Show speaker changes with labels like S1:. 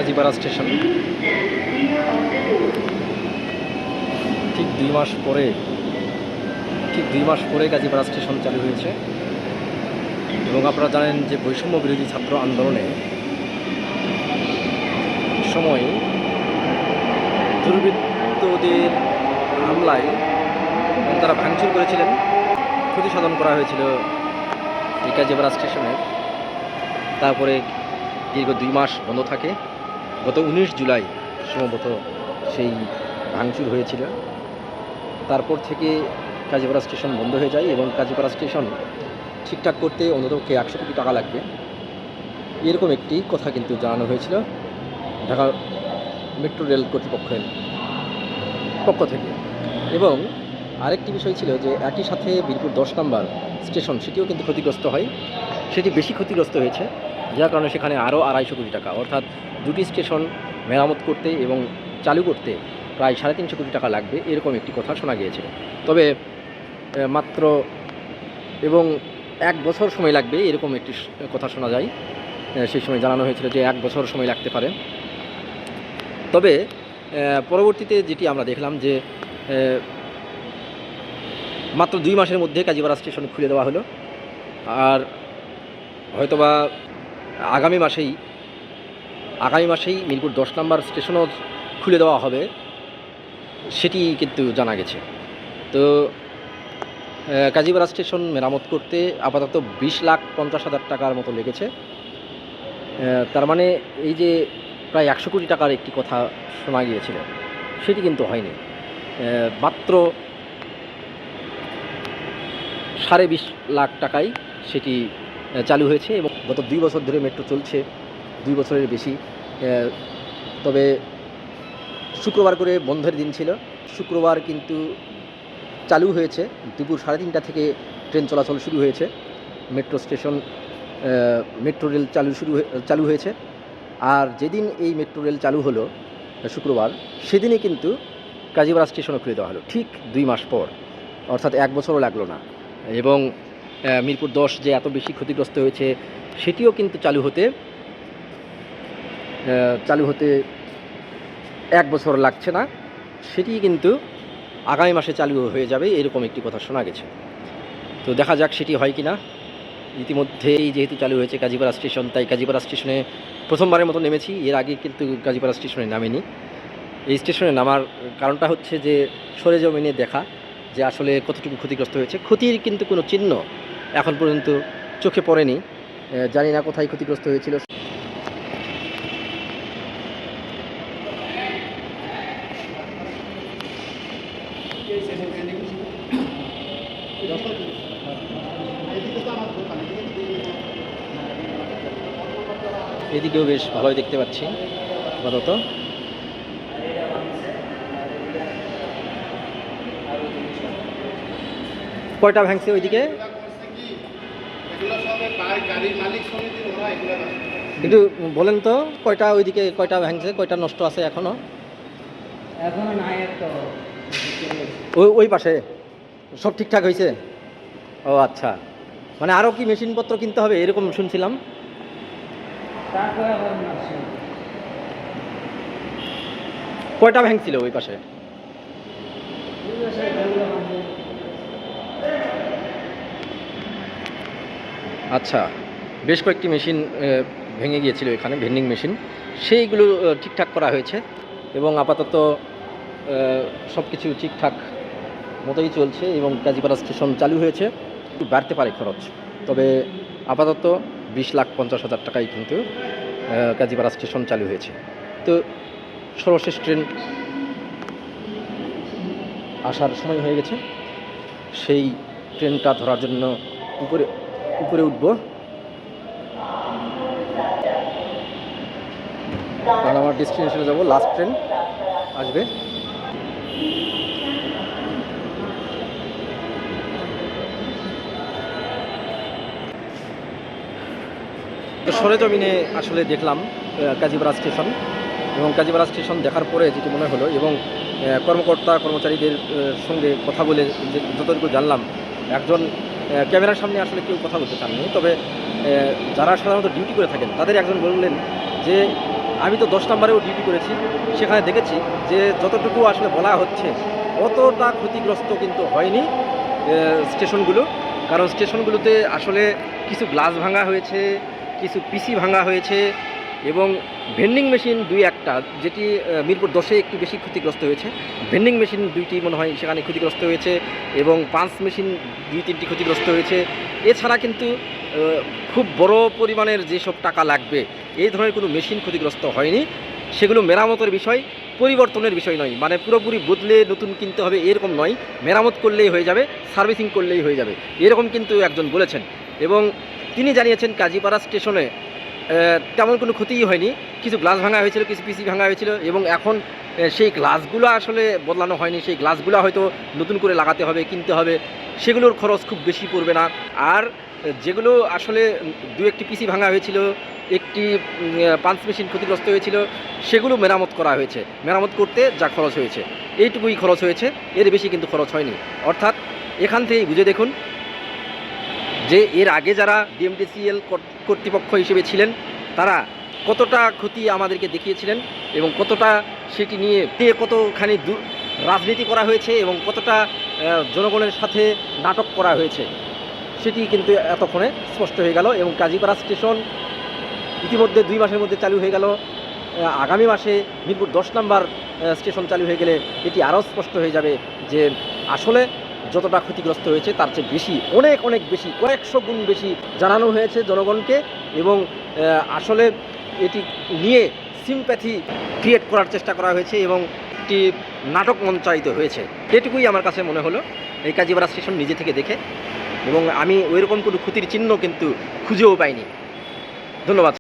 S1: Kazipara station. ঠিক 2 মাস পরে Kazipara station চালু হয়েছে। এবং আপনারা জানেন যে বৈষম্য বিরোধী ছাত্র আন্দোলনে সময় দুর্বৃত্তদের হামলায় তারা ভাঙচুর করেছিলেন, ক্ষতি সাধন করা হয়েছিল এই কাজীপাড়া স্টেশনের। তারপরে দীর্ঘ 2 মাস বন্ধ থাকে। গত 19 জুলাই সম্ভবত সেই ভাঙচুর হয়েছিল। তারপর থেকে কাজীপাড়া স্টেশন বন্ধ হয়ে যায় এবং কাজীপাড়া স্টেশন ঠিকঠাক করতে অন্ততপক্ষে 100 কোটি টাকা লাগবে, এরকম একটি কথা কিন্তু জানানো হয়েছিল ঢাকা মেট্রো রেল কর্তৃপক্ষের পক্ষ থেকে। এবং আরেকটি বিষয় ছিল যে একই সাথে বীরপুর 10 নম্বর স্টেশন সেটিও কিন্তু ক্ষতিগ্রস্ত হয়। সেটি বেশি ক্ষতিগ্রস্ত হয়েছে, যার কারণে সেখানে আরও 250 কোটি টাকা, অর্থাৎ দুটি স্টেশন মেরামত করতে এবং চালু করতে প্রায় 350 কোটি টাকা লাগবে, এরকম একটি কথা শোনা গিয়েছিল। তবে মাত্র এবং 1 বছর সময় লাগবে এরকম একটি কথা শোনা যায়। সেই সময় জানানো হয়েছিল যে 1 বছর সময় লাগতে পারে। তবে পরবর্তীতে যেটি আমরা দেখলাম যে মাত্র 2 মাসের মধ্যে কাজীপাড়া স্টেশন খুলে দেওয়া হলো। আর হয়তোবা আগামী মাসেই মিরপুর 10 নম্বর স্টেশনও খুলে দেওয়া হবে, সেটি কিন্তু জানা গেছে। তো কাজীপাড়া স্টেশন মেরামত করতে আপাতত 20,50,000 টাকার মতো লেগেছে। তার মানে এই যে প্রায় 100 কোটি টাকার একটি কথা শোনা গিয়েছিল সেটি কিন্তু হয়নি। মাত্র 20.5 লাখ টাকায় সেটি চালু হয়েছে এবং গত 2 বছর ধরে মেট্রো চলছে, 2 বছরের বেশি। তবে শুক্রবার করে বন্ধের দিন ছিল, শুক্রবার কিন্তু চালু হয়েছে। দুপুর 3:30 থেকে ট্রেন চলাচল শুরু হয়েছে, মেট্রো রেল চালু হয়েছে। আর যেদিন এই মেট্রো রেল চালু হলো শুক্রবার, সেদিনই কিন্তু কাজীপাড়া স্টেশনও খুলে দেওয়া হলো, ঠিক 2 মাস পর, অর্থাৎ 1 বছরও লাগলো না। এবং মিরপুর 10 যে এত বেশি ক্ষতিগ্রস্ত হয়েছে সেটিও কিন্তু চালু হতে 1 বছর লাগছে না, সেটি কিন্তু আগামী মাসে চালু হয়ে যাবে, এরকম একটি কথা শোনা গেছে। তো দেখা যাক সেটি হয় কি না। ইতিমধ্যেই যেহেতু চালু হয়েছে কাজীপাড়া স্টেশন, তাই কাজীপাড়া স্টেশনে প্রথমবারের মতো নেমেছি। এর আগে কিন্তু কাজীপাড়া স্টেশনে নামিনি। এই স্টেশনে নামার কারণটা হচ্ছে যে সরেজমিনে দেখা যে আসলে কতটুকু ক্ষতিগ্রস্ত হয়েছে। ক্ষতির কিন্তু কোনো চিহ্ন এখন পর্যন্ত চোখে পড়েনি, জানি না কোথায় ক্ষতিগ্রস্ত হয়েছিল। এদিকেও বেশ ভালোই দেখতে পাচ্ছি আপাতত। কয়টা ভাঙছে ওইদিকে একটু বলেন তো, কয়টা ওইদিকে কয়টা ভাঙছে, কয়টা নষ্ট আছে এখনো? ওই পাশে সব ঠিকঠাক হয়েছে? ও আচ্ছা, মানে আরও কি মেশিনপত্র কিনতে হবে এরকম শুনছিলাম। কয়টা ভাঙছিল ওই পাশে? আচ্ছা, বেশ কয়েকটি মেশিন ভেঙে গিয়েছিল এখানে, ভেন্ডিং মেশিন, সেইগুলো ঠিকঠাক করা হয়েছে এবং আপাতত সব কিছু ঠিকঠাক মতোই চলছে এবং কাজীপাড়া স্টেশন চালু হয়েছে। একটু বাড়তে পারে খরচ, তবে আপাতত 20,50,000 টাকায় কিন্তু কাজীপাড়া স্টেশন চালু হয়েছে। তো সর্বশেষ ট্রেন আসার সময় হয়ে গেছে, সেই ট্রেনটা ধরার জন্য উপরে উঠব, কারণ আমার ডেস্টিনেশনে যাব। লাস্ট ট্রেন আসবে। তো সরেজমিনে আসলে দেখলাম কাজীপাড়া স্টেশন, এবং কাজীপাড়া স্টেশন দেখার পরে যেটি মনে হলো এবং কর্মচারীদের সঙ্গে কথা বলে যতটুকু জানলাম, একজন ক্যামেরার সামনে আসলে কেউ কথা বলতে চাননি, তবে যারা সাধারণত ডিউটি করে থাকেন তাদের একজন বললেন যে আমি তো 10 নম্বরেও ডিউটি করেছি, সেখানে দেখেছি যে যতটুকু আসলে বলা হচ্ছে অতটা ক্ষতিগ্রস্ত কিন্তু হয়নি স্টেশনগুলো। কারণ স্টেশনগুলোতে আসলে কিছু গ্লাস ভাঙা হয়েছে, কিছু পিসি ভাঙা হয়েছে এবং ভেন্ডিং মেশিন 2-1টা, যেটি মিরপুর 10-এ একটু বেশি ক্ষতিগ্রস্ত হয়েছে। ভেন্ডিং মেশিন 2টি মনে হয় সেখানে ক্ষতিগ্রস্ত হয়েছে এবং পাঞ্চ মেশিন 2-3টি ক্ষতিগ্রস্ত হয়েছে। এছাড়া কিন্তু খুব বড় পরিমাণের যেসব টাকা লাগবে এই ধরনের কোনো মেশিন ক্ষতিগ্রস্ত হয়নি। সেগুলো মেরামতের বিষয়, পরিবর্তনের বিষয় নয়, মানে পুরোপুরি বদলে নতুন কিনতে হবে এরকম নয়, মেরামত করলেই হয়ে যাবে, সার্ভিসিং করলেই হয়ে যাবে, এরকম কিন্তু একজন বলেছেন। এবং তিনি জানিয়েছেন কাজীপাড়া স্টেশনে তেমন কোনো ক্ষতিই হয়নি, কিছু গ্লাস ভাঙা হয়েছিল, কিছু পিসি ভাঙা হয়েছিল এবং এখন সেই গ্লাসগুলো আসলে বদলানো হয়নি, সেই গ্লাসগুলো হয়তো নতুন করে লাগাতে হবে, কিনতে হবে, সেগুলোর খরচ খুব বেশি পড়বে না। আর যেগুলো আসলে 2-1টি পিসি ভাঙা হয়েছিল, একটি পাঞ্চ মেশিন ক্ষতিগ্রস্ত হয়েছিল, সেগুলো মেরামত করা হয়েছে। মেরামত করতে যা খরচ হয়েছে এইটুকুই খরচ হয়েছে, এর বেশি কিন্তু খরচ হয়নি। অর্থাৎ এখান থেকেই বুঝে দেখুন যে এর আগে যারা ডিএমটিসিএল কর্তৃপক্ষ হিসেবে ছিলেন তারা কতটা ক্ষতি আমাদেরকে দেখিয়েছিলেন এবং কতটা সেটি নিয়ে কতখানি রাজনীতি করা হয়েছে এবং কতটা জনগণের সাথে নাটক করা হয়েছে সেটি কিন্তু এতক্ষণে স্পষ্ট হয়ে গেল। এবং কাজীপাড়া স্টেশন ইতিমধ্যে 2 মাসের মধ্যে চালু হয়ে গেল। আগামী মাসে মিরপুর 10 নম্বর স্টেশন চালু হয়ে গেলে এটি আরও স্পষ্ট হয়ে যাবে যে আসলে যতটা ক্ষতিগ্রস্ত হয়েছে তার চেয়ে বেশি, অনেক অনেক বেশি, কয়েকশো গুণ বেশি জানানো হয়েছে জনগণকে এবং আসলে এটি নিয়ে সিম্প্যাথি ক্রিয়েট করার চেষ্টা করা হয়েছে এবং একটি নাটক মঞ্চায়িত হয়েছে। এটুকুই আমার কাছে মনে হলো এই কাজীপাড়া স্টেশন নিজে থেকে দেখে, এবং আমি ওইরকম কোনো ক্ষতির চিহ্ন কিন্তু খুঁজেও পাইনি। ধন্যবাদ।